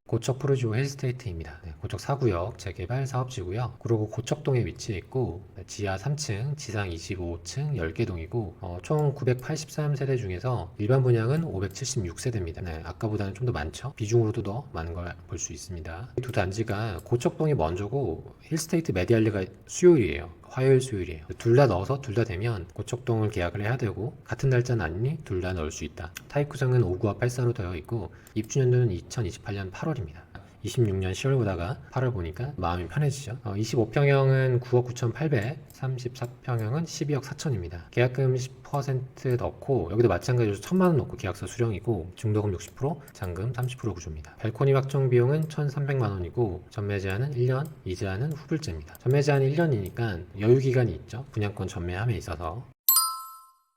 고척 푸르지오 힐스테이트입니다. 고척 4구역 재개발 사업지고요. 구로구 고척동에 위치해 있고 지하 3층, 지상 25층 10개 동이고 총 983세대 중에서 일반 분양은 576세대입니다. 아까보다는 좀 더 많죠. 비중으로도 더 많은 걸 볼 수 있습니다. 이 두 단지가 고척동이 먼저고 힐스테이트 메디알리가 수요일이에요. 화요일 수요일이에요. 둘 다 넣어서 둘 다 되면 고척동을 계약을 해야 되고 같은 날짜는 아니니 둘 다 넣을 수 있다. 타입 구성은 59와 84로 되어 있고 입주 연도는 2028년 8월입니다. 26년 10월 보다가 8월 보니까 마음이 편해지죠. 25평형은 9억 9,800, 34평형은 12억 4천입니다. 계약금 10% 넣고 여기도 마찬가지로 1,000만 원 넣고 계약서 수령이고 중도금 60%, 잔금 30% 구조입니다. 발코니 확정 비용은 1,300만 원이고 전매 제한은 1년, 이자는 후불제입니다. 전매 제한이 1년이니까 여유 기간이 있죠. 분양권 전매함에 있어서.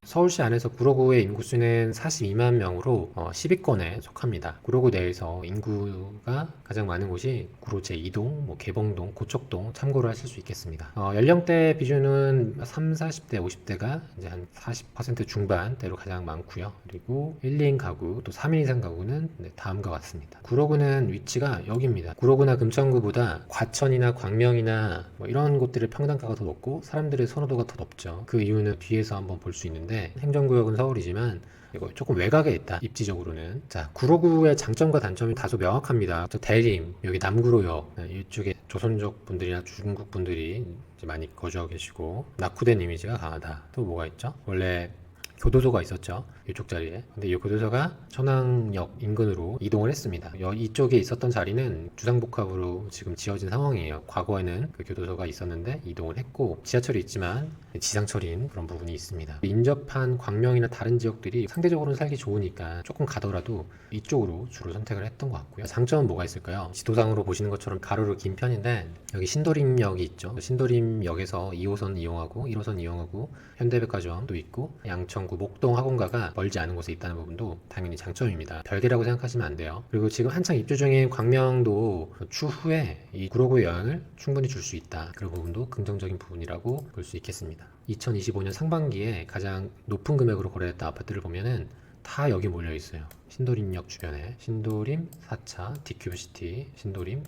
서울시 안에서 구로구의 인구수는 42만 명으로 10위권에 속합니다. 구로구 내에서 인구가 가장 많은 곳이 구로 제2동, 개봉동, 고척동 참고를 하실 수 있겠습니다. 연령대 비중은 30, 40대, 50대가 이제 한 40% 중반대로 가장 많고요. 그리고 1, 2인 가구, 또 3인 이상 가구는 다음과 같습니다. 구로구는 위치가 여기입니다. 구로구나 금천구보다 과천이나 광명이나 이런 곳들의 평당가가 더 높고 사람들의 선호도가 더 높죠. 그 이유는 뒤에서 한번 볼 수 있는데 행정구역은 서울이지만 이거 조금 외곽에 있다. 입지적으로는. 자, 구로구의 장점과 단점이 다소 명확합니다. 대림, 여기 남구로역, 이쪽에 조선족 분들이나 중국 분들이 이제 많이 거주하고 계시고 낙후된 이미지가 강하다. 또 뭐가 있죠? 원래 교도소가 있었죠. 이쪽 자리에. 근데 이 교도소가 천왕역 인근으로 이동을 했습니다. 이쪽에 있었던 자리는 주상복합으로 지금 지어진 상황이에요. 과거에는 그 교도소가 있었는데 이동을 했고 지하철이 있지만 지상철인 그런 부분이 있습니다. 인접한 광명이나 다른 지역들이 상대적으로는 살기 좋으니까 조금 가더라도 이쪽으로 주로 선택을 했던 것 같고요. 장점은 뭐가 있을까요? 지도상으로 보시는 것처럼 가로로 긴 편인데 여기 신도림역이 있죠. 신도림역에서 2호선 이용하고 1호선 이용하고 현대백화점도 있고 양천구 목동 학원가가 멀지 않은 곳에 있다는 부분도 당연히 장점입니다. 별개라고 생각하시면 안 돼요. 그리고 지금 한창 입주 중인 광명도 추후에 이 구로구의 영향을 충분히 줄 수 있다. 그런 부분도 긍정적인 부분이라고 볼 수 있겠습니다. 2025년 상반기에 가장 높은 금액으로 거래됐던 아파트를 보면은 다 여기 몰려 있어요. 신도림역 주변에 신도림 4차, 디큐브시티, 신도림.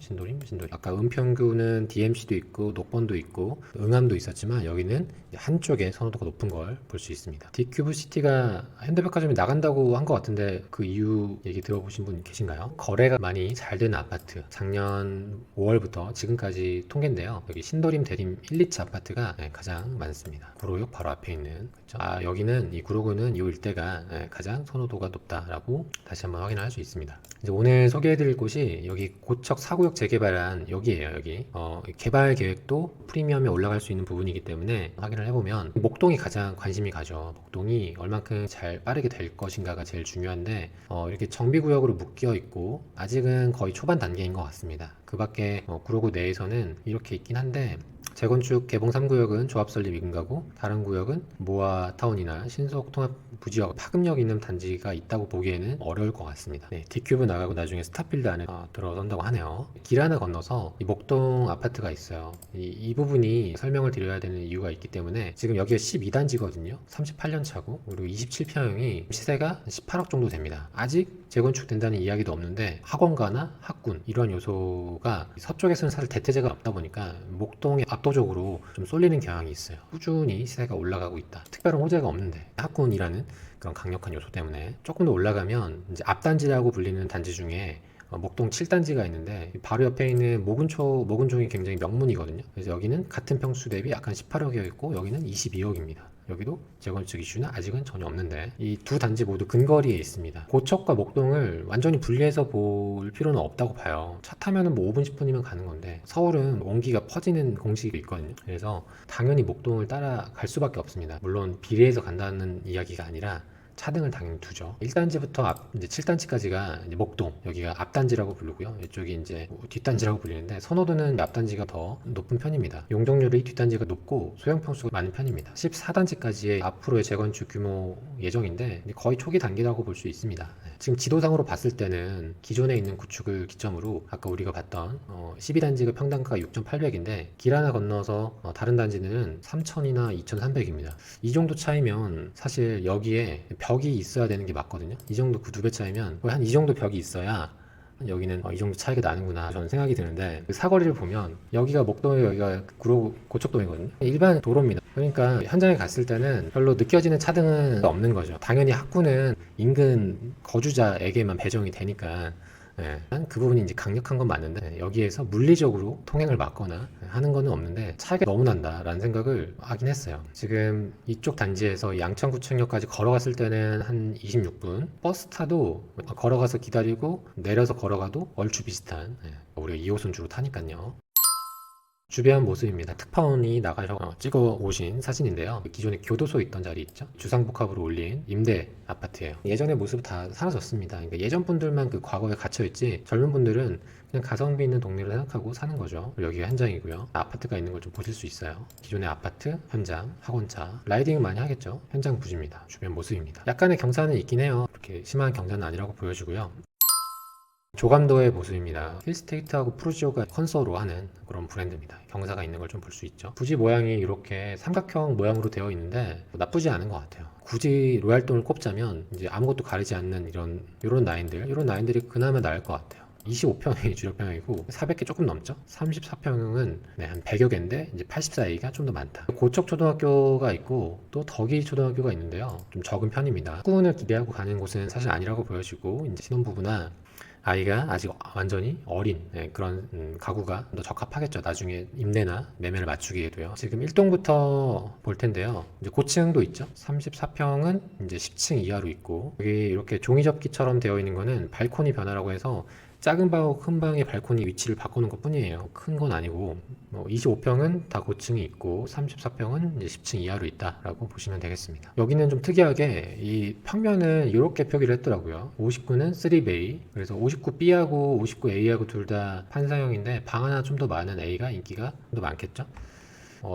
아까 은평구는 DMC도 있고 녹번도 있고 응암도 있었지만 여기는 한쪽에 선호도가 높은 걸 볼 수 있습니다. 디큐브시티가 현대백화점이 나간다고 한 것 같은데 그 이유 얘기 들어보신 분 계신가요? 거래가 많이 잘 되는 아파트. 작년 5월부터 지금까지 통계인데요. 여기 신도림, 대림 1, 2차 아파트가 가장 많습니다. 구로역 바로 앞에 있는. 그렇죠? 여기는 이 구로구는 이 일대가 가장 선호도가 높다라고 다시 한번 확인할 수 있습니다. 이제 오늘 소개해드릴 곳이 여기 고척 4구역 재개발한 여기예요. 여기 개발 계획도 프리미엄에 올라갈 수 있는 부분이기 때문에 확인을 해보면 목동이 가장 관심이 가죠. 목동이 얼만큼 잘 빠르게 될 것인가가 제일 중요한데 이렇게 정비구역으로 묶여 있고 아직은 거의 초반 단계인 것 같습니다. 그 밖에 구로구 내에서는 이렇게 있긴 한데 재건축 개봉 3구역은 조합 설립 이근가고 다른 구역은 모아타운이나 신속통합 부지역 파급력 있는 단지가 있다고 보기에는 어려울 것 같습니다. D큐브 나가고 나중에 스타필드 안에 들어선다고 하네요. 길 하나 건너서 이 목동 아파트가 있어요. 이 부분이 설명을 드려야 되는 이유가 있기 때문에 지금 여기가 12단지거든요. 38년 차고 그리고 27평형이 시세가 18억 정도 됩니다. 아직 재건축 된다는 이야기도 없는데 학원가나 학군 이런 요소가 서쪽에서는 사실 대체제가 없다 보니까 목동에 압도적으로 좀 쏠리는 경향이 있어요. 꾸준히 시세가 올라가고 있다. 특별한 호재가 없는데 학군이라는 그런 강력한 요소 때문에 조금 더 올라가면 이제 앞단지라고 불리는 단지 중에 목동 7단지가 있는데 바로 옆에 있는 모근총이 굉장히 명문이거든요. 그래서 여기는 같은 평수 대비 약간 18억이어 있고 여기는 22억입니다. 여기도 재건축 이슈는 아직은 전혀 없는데 이 두 단지 모두 근거리에 있습니다. 고척과 목동을 완전히 분리해서 볼 필요는 없다고 봐요. 차 타면은 뭐 5분 10분이면 가는 건데 서울은 온기가 퍼지는 공식이 있거든요. 그래서 당연히 목동을 따라갈 수밖에 없습니다. 물론 비례해서 간다는 이야기가 아니라 차등을 당연히 두죠. 1단지부터 이제 7단지까지가 이제 목동, 여기가 앞단지라고 부르고요. 이쪽이 이제 뒷단지라고 불리는데 선호도는 앞단지가 더 높은 편입니다. 용적률이 뒷단지가 높고 소형평수가 많은 편입니다. 14단지까지의 앞으로의 재건축 규모 예정인데 거의 초기 단계라고 볼 수 있습니다. 지금 지도상으로 봤을 때는 기존에 있는 구축을 기점으로 아까 우리가 봤던 12단지가 평당가가 6,800인데 길 하나 건너서 다른 단지는 3,000이나 2,300입니다. 이 정도 차이면 사실 여기에 벽이 있어야 되는 게 맞거든요. 이 정도 그 두 배 차이면 거의 한 이 정도 벽이 있어야 여기는 이 정도 차이가 나는구나 저는 생각이 드는데, 그 사거리를 보면 여기가 목동이고 여기가 고척동이거든요. 일반 도로입니다. 그러니까 현장에 갔을 때는 별로 느껴지는 차등은 없는 거죠. 당연히 학구는 인근 거주자에게만 배정이 되니까 그 부분이 이제 강력한 건 맞는데, 여기에서 물리적으로 통행을 막거나 하는 거는 없는데 차이가 너무 난다라는 생각을 하긴 했어요. 지금 이쪽 단지에서 양천구청역까지 걸어갔을 때는 한 26분, 버스 타도 걸어가서 기다리고 내려서 걸어가도 얼추 비슷한, 우리가 2호선 주로 타니까요. 주변 모습입니다. 특파원이 나가셔서 찍어 오신 사진인데요. 기존에 교도소 있던 자리 있죠? 주상복합으로 올린 임대 아파트예요. 예전의 모습 다 사라졌습니다. 그러니까 예전 분들만 그 과거에 갇혀있지, 젊은 분들은 그냥 가성비 있는 동네를 생각하고 사는 거죠. 여기가 현장이고요. 아파트가 있는 걸 좀 보실 수 있어요. 기존의 아파트, 현장, 학원차, 라이딩을 많이 하겠죠. 현장 부지입니다. 주변 모습입니다. 약간의 경사는 있긴 해요. 그렇게 심한 경사는 아니라고 보여지고요. 조감도의 모습입니다. 힐스테이트하고 프루지오가 컨소로 하는 그런 브랜드입니다. 경사가 있는 걸 좀 볼 수 있죠. 부지 모양이 이렇게 삼각형 모양으로 되어 있는데 나쁘지 않은 것 같아요. 굳이 로얄동을 꼽자면 이제 아무것도 가리지 않는 이런 라인들이 그나마 나을 것 같아요. 25평이 주력평형이고 400개 조금 넘죠. 34평형은 한 100여 개인데 이제 84A가 좀 더 많다. 고척 초등학교가 있고 또 덕이 초등학교가 있는데요. 좀 적은 편입니다. 학군을 기대하고 가는 곳은 사실 아니라고 보여지고, 이제 신혼부부나 아이가 아직 완전히 어린 그런 가구가 더 적합하겠죠. 나중에 임대나 매매를 맞추기에도요. 지금 1동부터 볼 텐데요. 이제 고층도 있죠. 34평은 이제 10층 이하로 있고, 여기 이렇게 종이접기처럼 되어 있는 거는 발코니 변화라고 해서 작은 방하고 큰 방의 발코니 위치를 바꾸는 것 뿐이에요. 큰 건 아니고, 25평은 다 고층이 있고 34평은 이제 10층 이하로 있다라고 보시면 되겠습니다. 여기는 좀 특이하게 이 평면을 이렇게 표기를 했더라고요. 59는 3베이, 그래서 59B하고 59A하고 둘 다 판상형인데 방 하나 좀 더 많은 A가 인기가 좀 더 많겠죠.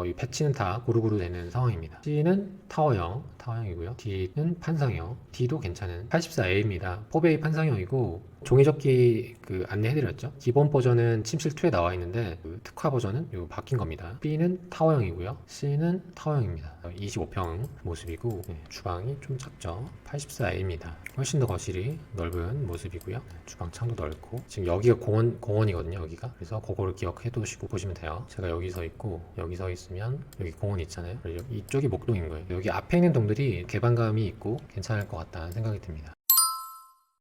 이 배치는 다 고루고루 되는 상황입니다. C는 타워형이고요. D는 판상형, D도 괜찮은 84A입니다. 4베이 판상형이고, 종이접기 안내해드렸죠. 기본 버전은 침실2에 나와 있는데 특화 버전은 이거 바뀐 겁니다. B는 타워형이고요. C는 타워형입니다. 25평 모습이고, 주방이 좀 작죠. 84A입니다. 훨씬 더 거실이 넓은 모습이고요. 주방 창도 넓고, 지금 여기가 공원이거든요. 여기가. 그래서 그거를 기억해 두시고 보시면 돼요. 제가 여기 서 있고 여기 서 있으면 여기 공원 있잖아요. 이쪽이 목동인 거예요. 여기 앞에 있는 동들이 개방감이 있고 괜찮을 것 같다는 생각이 듭니다.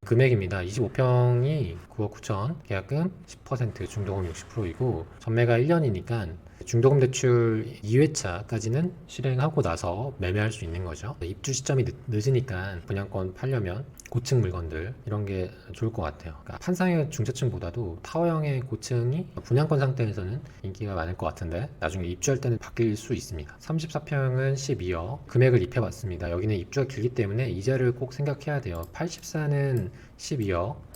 금액입니다. 25평이 9억 9천, 계약금 10%, 중도금 60%이고 전매가 1년이니까 중도금 대출 2회차까지는 실행하고 나서 매매할 수 있는 거죠. 입주 시점이 늦으니까 분양권 팔려면 고층 물건들 이런 게 좋을 것 같아요. 그러니까 판상형 중저층보다도 타워형의 고층이 분양권 상태에서는 인기가 많을 것 같은데 나중에 입주할 때는 바뀔 수 있습니다. 34평은 12억, 금액을 입혀봤습니다. 여기는 입주가 길기 때문에 이자를 꼭 생각해야 돼요. 84는 12억,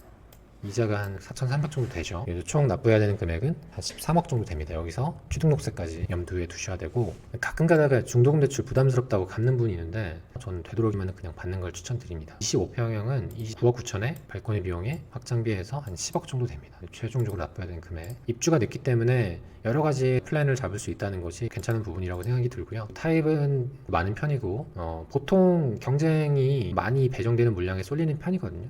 이자가 한 4,300 정도 되죠. 총 납부해야 되는 금액은 한 13억 정도 됩니다. 여기서 취등록세까지 염두에 두셔야 되고, 가끔 가다가 중도금 대출 부담스럽다고 갚는 분이 있는데 저는 되도록이면 그냥 받는 걸 추천드립니다. 25평형은 9억 9천에 발코니 비용에 확장비해서 한 10억 정도 됩니다. 최종적으로 납부해야 되는 금액. 입주가 늦기 때문에 여러 가지 플랜을 잡을 수 있다는 것이 괜찮은 부분이라고 생각이 들고요. 타입은 많은 편이고 보통 경쟁이 많이 배정되는 물량에 쏠리는 편이거든요.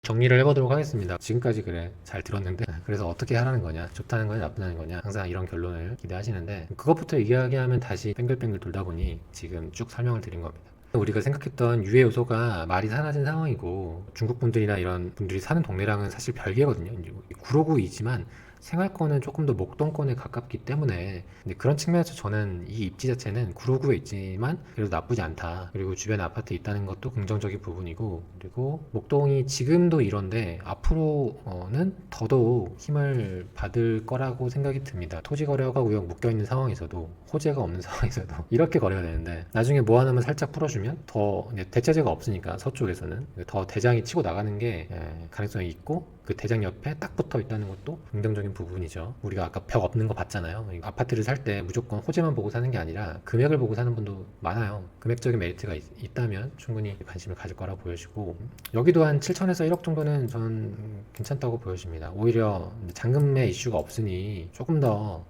정리를 해보도록 하겠습니다. 지금까지 그래 잘 들었는데 그래서 어떻게 하라는 거냐, 좋다는 거냐 나쁘다는 거냐, 항상 이런 결론을 기대하시는데 그것부터 이야기하면 다시 뱅글뱅글 돌다 보니 지금 쭉 설명을 드린 겁니다. 우리가 생각했던 유해 요소가 많이 사라진 상황이고, 중국 분들이나 이런 분들이 사는 동네랑은 사실 별개거든요. 구로구이지만 생활권은 조금 더 목동권에 가깝기 때문에, 근데 그런 측면에서 저는 이 입지 자체는 구로구에 있지만 그래도 나쁘지 않다. 그리고 주변에 아파트 있다는 것도 긍정적인 부분이고, 그리고 목동이 지금도 이런데 앞으로는 더더욱 힘을 받을 거라고 생각이 듭니다. 토지 거래허가 구역 묶여있는 상황에서도, 호재가 없는 상황에서도 이렇게 거래가 되는데 나중에 뭐 하나만 살짝 풀어주면 더 대체제가 없으니까 서쪽에서는 더 대장이 치고 나가는 게 가능성이 있고, 그 대장 옆에 딱 붙어 있다는 것도 긍정적인 부분이죠. 우리가 아까 벽 없는 거 봤잖아요. 이 아파트를 살 때 무조건 호재만 보고 사는 게 아니라 금액을 보고 사는 분도 많아요. 금액적인 메리트가 있다면 충분히 관심을 가질 거라 보여지고, 여기도 한 7천에서 1억 정도는 전 괜찮다고 보여집니다. 오히려 잔금의 이슈가 없으니 조금 더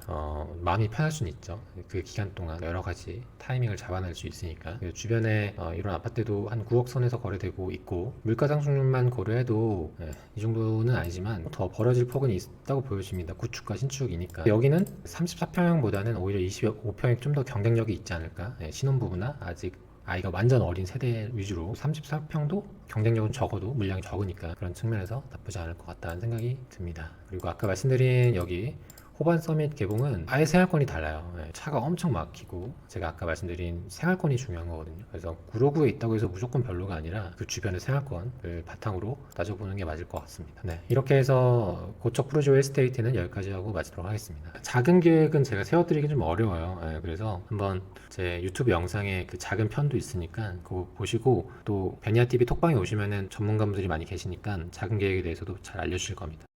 마음이 편할 수는 있죠. 그 기간 동안 여러 가지 타이밍을 잡아낼 수 있으니까. 주변에 이런 아파트도 한 9억 선에서 거래되고 있고, 물가 상승률만 고려해도 이 정도는 아니지만 더 벌어질 폭은 있다고 보여집니다. 구축과 신축이니까. 여기는 34평형보다는 오히려 25평이 좀 더 경쟁력이 있지 않을까. 신혼부부나 아직 아이가 완전 어린 세대 위주로 34평도 경쟁력은 적어도 물량이 적으니까 그런 측면에서 나쁘지 않을 것 같다는 생각이 듭니다. 그리고 아까 말씀드린 여기 호반 서밋 개봉은 아예 생활권이 달라요. 차가 엄청 막히고, 제가 아까 말씀드린 생활권이 중요한 거거든요. 그래서 구로구에 있다고 해서 무조건 별로가 아니라 그 주변의 생활권을 바탕으로 따져보는 게 맞을 것 같습니다. 네, 이렇게 해서 고척 프루지오 에스테이트는 여기까지 하고 마치도록 하겠습니다. 작은 계획은 제가 세워드리기 좀 어려워요. 그래서 한번 제 유튜브 영상에 그 작은 편도 있으니까 그거 보시고, 또 베니아TV 톡방에 오시면은 전문가분들이 많이 계시니까 작은 계획에 대해서도 잘 알려주실 겁니다.